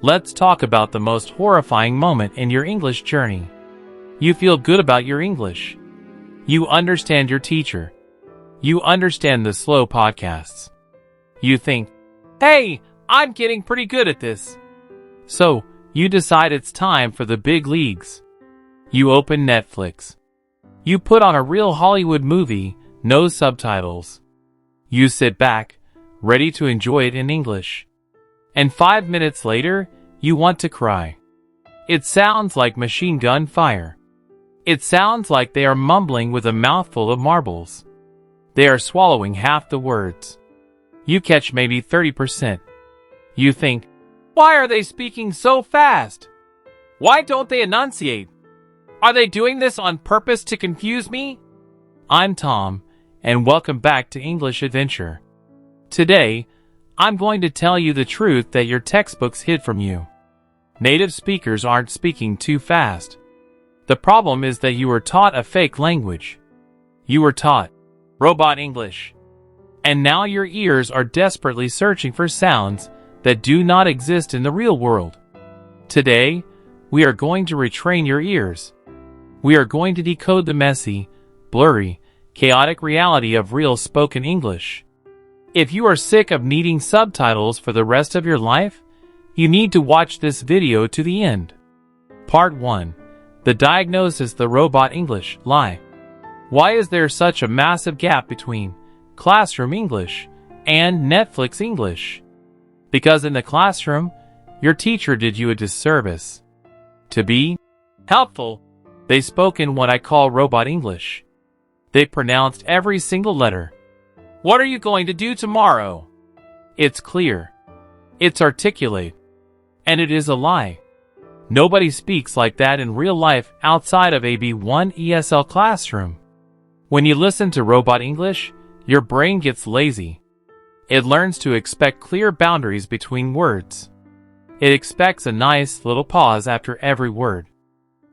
Let's talk about the most horrifying moment in your English journey. You feel good about your English. You understand your teacher. You understand the slow podcasts. You think, hey, I'm getting pretty good at this. So, you decide it's time for the big leagues. You open Netflix. You put on a real Hollywood movie, no subtitles. You sit back, ready to enjoy it in English. And 5 minutes later, you want to cry. It sounds like machine gun fire. It sounds like they are mumbling with a mouthful of marbles. They are swallowing half the words. You catch maybe 30%. You think, why are they speaking so fast? Why don't they enunciate? Are they doing this on purpose to confuse me? I'm Tom, and welcome back to English Adventure. Today, I'm going to tell you the truth that your textbooks hid from you. Native speakers aren't speaking too fast. The problem is that you were taught a fake language. You were taught robot English. And now your ears are desperately searching for sounds that do not exist in the real world. Today, we are going to retrain your ears. We are going to decode the messy, blurry, chaotic reality of real spoken English. If you are sick of needing subtitles for the rest of your life, you need to watch this video to the end. Part 1. The diagnosis: the robot English lie. Why is there such a massive gap between classroom English and Netflix English? Because in the classroom, your teacher did you a disservice. To be helpful, they spoke in what I call robot English. They pronounced every single letter. What are you going to do tomorrow? It's clear. It's articulate. And it is a lie. Nobody speaks like that in real life outside of a B1 ESL classroom. When you listen to robot English, your brain gets lazy. It learns to expect clear boundaries between words. It expects a nice little pause after every word.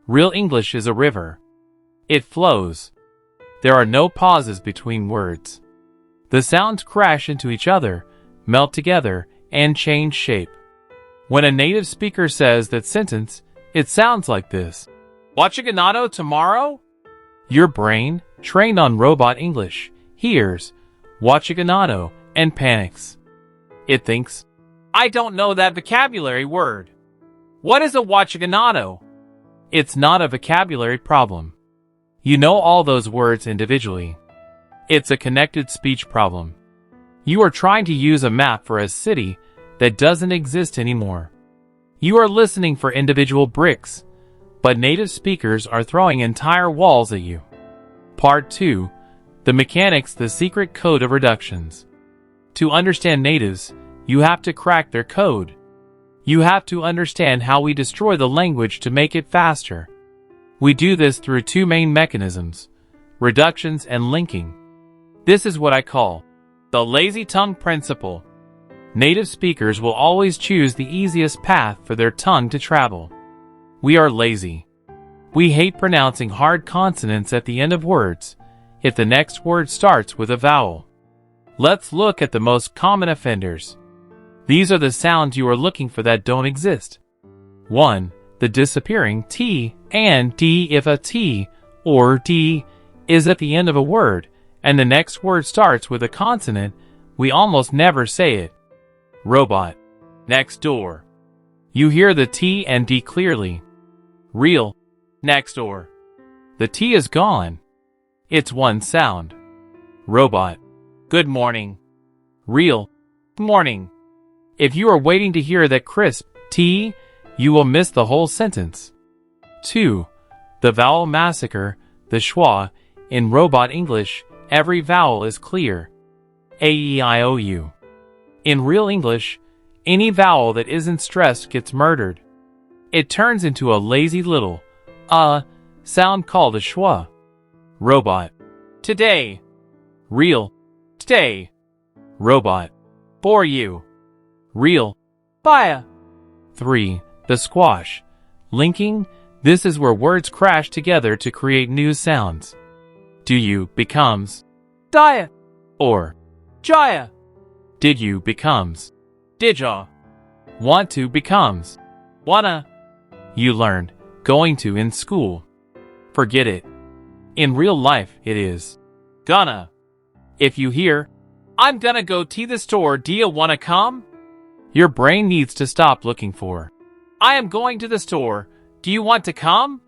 Real English is a river. It flows. There are no pauses between words. The sounds crash into each other, melt together, and change shape. When a native speaker says that sentence, it sounds like this. Watch a ganado tomorrow? Your brain, trained on robot English, hears watch a ganado and panics. It thinks, I don't know that vocabulary word. What is a watch a ganado? It's not a vocabulary problem. You know all those words individually. It's a connected speech problem. You are trying to use a map for a city that doesn't exist anymore. You are listening for individual bricks, but native speakers are throwing entire walls at you. Part 2. The mechanics: the secret code of reductions. To understand natives, you have to crack their code. You have to understand how we destroy the language to make it faster. We do this through two main mechanisms: reductions and linking. This is what I call the lazy tongue principle. Native speakers will always choose the easiest path for their tongue to travel. We are lazy. We hate pronouncing hard consonants at the end of words if the next word starts with a vowel. Let's look at the most common offenders. These are the sounds you are looking for that don't exist. 1. The disappearing T and D. If a T or D is at the end of a word and the next word starts with a consonant, we almost never say it. Robot. Next door. You hear the T and D clearly. Real. Next door. The T is gone. It's one sound. Robot. Good morning. Real. Morning. If you are waiting to hear that crisp T, you will miss the whole sentence. 2. The vowel massacre, the schwa. In robot English, every vowel is clear. A, E, I, O, U. In real English, any vowel that isn't stressed gets murdered. It turns into a lazy little sound called a schwa. Robot. Today. Real. Today. Robot. For you. Real. Baya. 3. The squash. Linking. This is where words crash together to create new sounds. Do you becomes Dia or Jaya. Did you becomes Didja. Want to becomes wanna. You learned going to in school. Forget it. In real life, it is gonna. If you hear, I'm gonna go to the store, do you wanna come? Your brain needs to stop looking for, I am going to the store, do you want to come?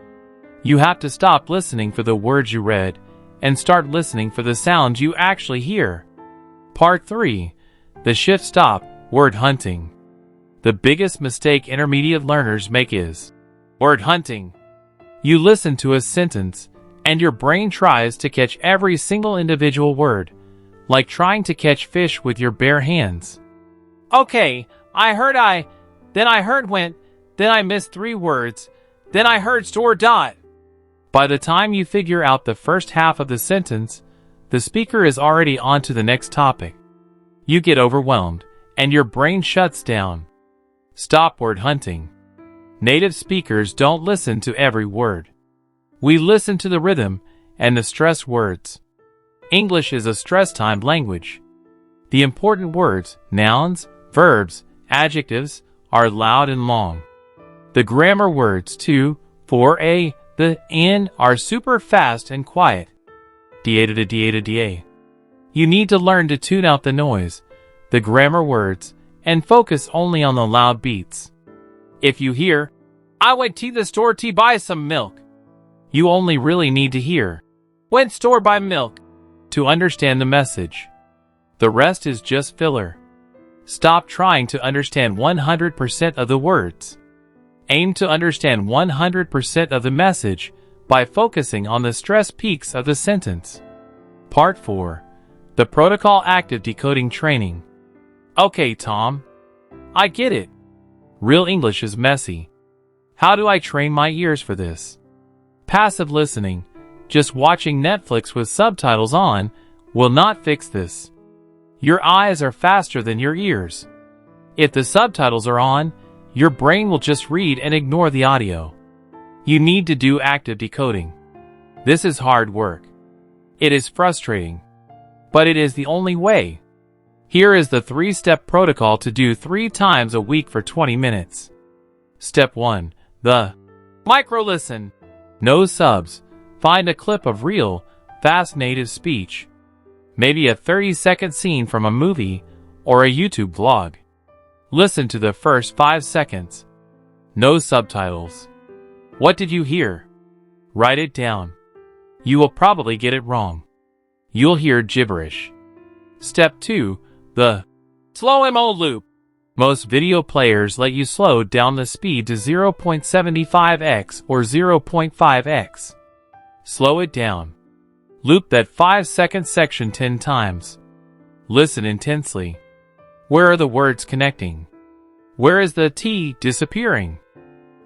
You have to stop listening for the words you read and start listening for the sounds you actually hear. Part 3. The shift stop, word hunting. The biggest mistake intermediate learners make is word hunting. You listen to a sentence and your brain tries to catch every single individual word, like trying to catch fish with your bare hands. Okay, I heard then I heard went, then I missed 3 words, then I heard store dot. By the time you figure out the first half of the sentence, the speaker is already on to the next topic. You get overwhelmed, and your brain shuts down. Stop word hunting. Native speakers don't listen to every word. We listen to the rhythm and the stress words. English is a stress-timed language. The important words, nouns, verbs, adjectives, are loud and long. The grammar words to, for, a, the, in are super fast and quiet. Da. You need to learn to tune out the noise, the grammar words, and focus only on the loud beats. If you hear, I went to the store to buy some milk, you only really need to hear, went store buy milk, to understand the message. The rest is just filler. Stop trying to understand 100% of the words. Aim to understand 100% of the message by focusing on the stress peaks of the sentence. Part 4. The Protocol Active Decoding Training. Okay, Tom. I get it. Real English is messy. How do I train my ears for this? Passive listening, just watching Netflix with subtitles on, will not fix this. Your eyes are faster than your ears. If the subtitles are on, your brain will just read and ignore the audio. You need to do active decoding. This is hard work. It is frustrating. But it is the only way. Here is the 3-step protocol to do 3 times a week for 20 minutes. Step 1. The micro-listen. No subs. Find a clip of real, fast native speech. Maybe a 30-second scene from a movie or a YouTube vlog. Listen to the first 5 seconds. No subtitles. What did you hear? Write it down. You will probably get it wrong. You'll hear gibberish. Step 2. The slow mo loop. Most video players let you slow down the speed to 0.75x or 0.5x. Slow it down. Loop that 5-second section 10 times. Listen intensely. Where are the words connecting? Where is the T disappearing?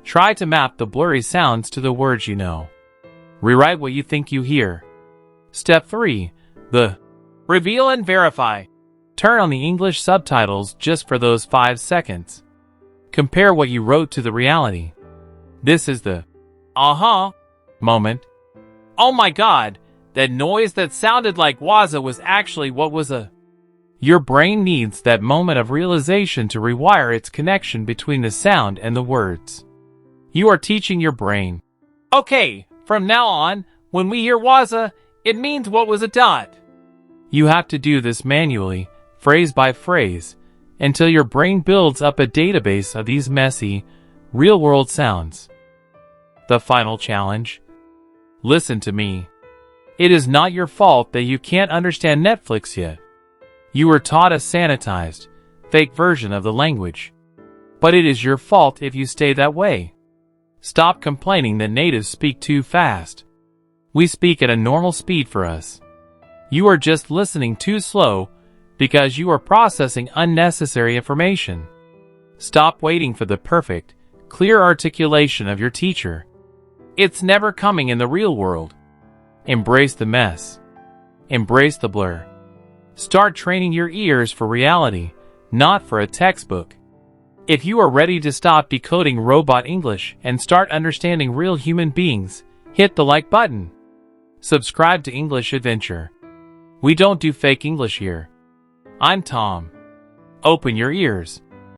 Try to map the blurry sounds to the words you know. Rewrite what you think you hear. Step 3. The reveal and verify. Turn on the English subtitles just for those 5 seconds. Compare what you wrote to the reality. This is the aha moment. Oh my God, that noise that sounded like waza was actually what was a... Your brain needs that moment of realization to rewire its connection between the sound and the words. You are teaching your brain. Okay, from now on, when we hear waza, it means what was a dot. You have to do this manually, phrase by phrase, until your brain builds up a database of these messy, real-world sounds. The final challenge. Listen to me. It is not your fault that you can't understand Netflix yet. You were taught a sanitized, fake version of the language. But it is your fault if you stay that way. Stop complaining that natives speak too fast. We speak at a normal speed for us. You are just listening too slow because you are processing unnecessary information. Stop waiting for the perfect, clear articulation of your teacher. It's never coming in the real world. Embrace the mess. Embrace the blur. Start training your ears for reality, not for a textbook. If you are ready to stop decoding robot English and start understanding real human beings, hit the like button. Subscribe to English Adventure. We don't do fake English here. I'm Tom. Open your ears.